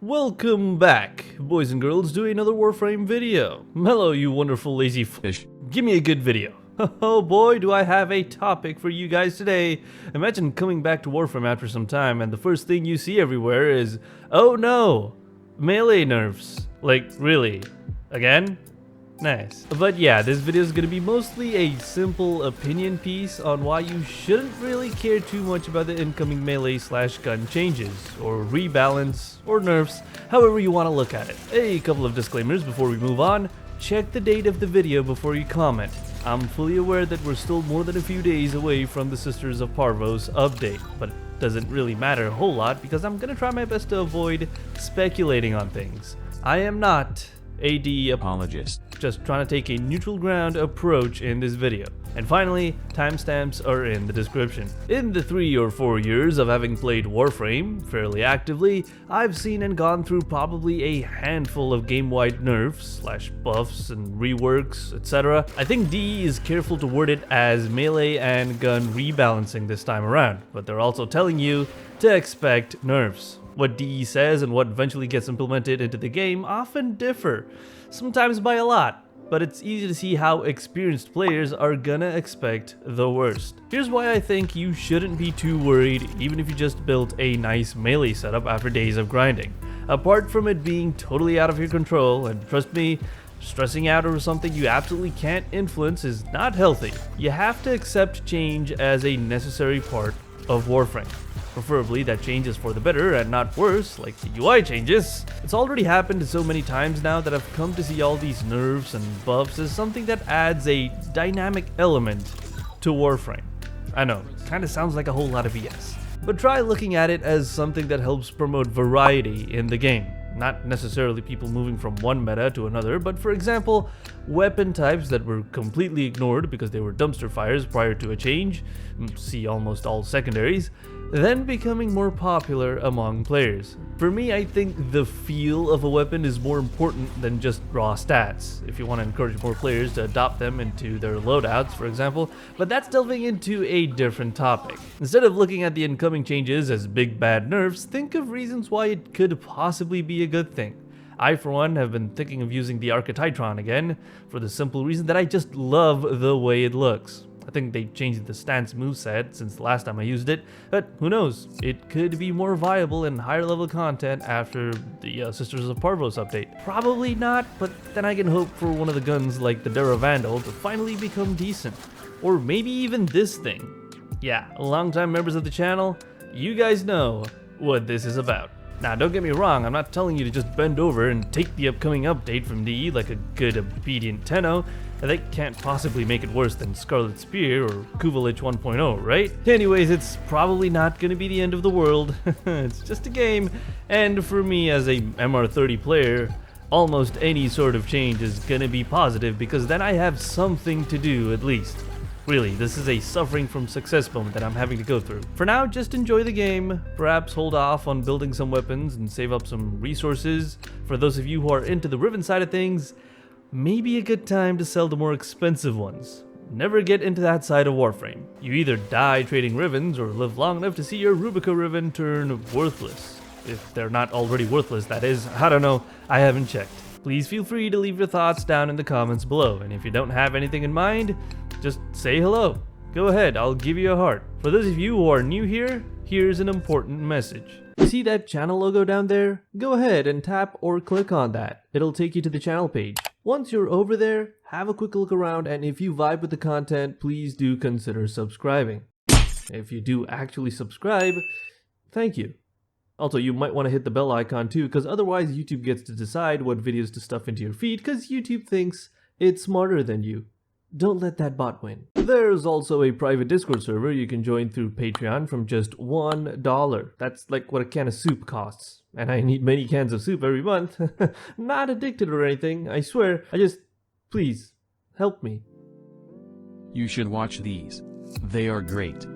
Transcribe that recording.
Welcome back, boys and girls, to another Warframe video. Mello, you wonderful lazy fish. Give me a good video. Oh boy, do I have a topic for you guys today. Imagine coming back to Warframe after some time and the first thing you see everywhere is, oh no, melee nerfs. Like, really? Again? Nice. But yeah, this video is going to be mostly a simple opinion piece on why you shouldn't really care too much about the incoming melee/gun changes, or rebalance, or nerfs, however you want to look at it. A couple of disclaimers before we move on. Check the date of the video before you comment. I'm fully aware that we're still more than a few days away from the Sisters of Parvos update, but it doesn't really matter a whole lot because I'm going to try my best to avoid speculating on things. I am not a DE apologist, just trying to take a neutral ground approach in this video. And finally, timestamps are in the description. In the 3 or 4 years of having played Warframe fairly actively, I've seen and gone through probably a handful of game-wide nerfs, /buffs and reworks, etc. I think DE is careful to word it as melee and gun rebalancing this time around, but they're also telling you to expect nerfs. What DE says and what eventually gets implemented into the game often differ, sometimes by a lot, but it's easy to see how experienced players are gonna expect the worst. Here's why I think you shouldn't be too worried even if you just built a nice melee setup after days of grinding. Apart from it being totally out of your control, and trust me, stressing out over something you absolutely can't influence is not healthy. You have to accept change as a necessary part of Warframe. Preferably that change is for the better and not worse, like the UI changes. It's already happened so many times now that I've come to see all these nerfs and buffs as something that adds a dynamic element to Warframe. I know, kinda sounds like a whole lot of BS. But try looking at it as something that helps promote variety in the game. Not necessarily people moving from one meta to another, but for example, weapon types that were completely ignored because they were dumpster fires prior to a change, see almost all secondaries, then becoming more popular among players. For me, I think the feel of a weapon is more important than just raw stats, if you want to encourage more players to adopt them into their loadouts, for example, but that's delving into a different topic. Instead of looking at the incoming changes as big bad nerfs, think of reasons why it could possibly be a good thing. I, for one, have been thinking of using the Archetytron again, for the simple reason that I just love the way it looks. I think they changed the stance moveset since the last time I used it, but who knows, it could be more viable in higher level content after the Sisters of Parvos update. Probably not, but then I can hope for one of the guns like the Dara Vandal to finally become decent. Or maybe even this thing. Yeah, longtime members of the channel, you guys know what this is about. Now, don't get me wrong, I'm not telling you to just bend over and take the upcoming update from DE like a good obedient Tenno. They can't possibly make it worse than Scarlet Spear or Kuvalich 1.0, right? Anyways, it's probably not gonna be the end of the world. It's just a game, and for me as a MR30 player, almost any sort of change is gonna be positive because then I have something to do at least. Really, this is a suffering from success moment that I'm having to go through. For now, just enjoy the game, perhaps hold off on building some weapons and save up some resources. For those of you who are into the Riven side of things, maybe a good time to sell the more expensive ones. Never get into that side of Warframe. You either die trading Rivens or live long enough to see your Rubica Riven turn worthless. If they're not already worthless, that is. I don't know, I haven't checked. Please feel free to leave your thoughts down in the comments below, and if you don't have anything in mind, just say hello. Go ahead, I'll give you a heart. For those of you who are new here, here's an important message. You see that channel logo down there? Go ahead and tap or click on that. It'll take you to the channel page. Once you're over there, have a quick look around, and if you vibe with the content, please do consider subscribing. If you do actually subscribe, thank you. Also, you might want to hit the bell icon too, because otherwise YouTube gets to decide what videos to stuff into your feed, because YouTube thinks it's smarter than you. Don't let that bot win. There's also a private Discord server you can join through Patreon from just $1. That's like what a can of soup costs. And I need many cans of soup every month. Not addicted or anything, I swear. Please, help me. You should watch these. They are great.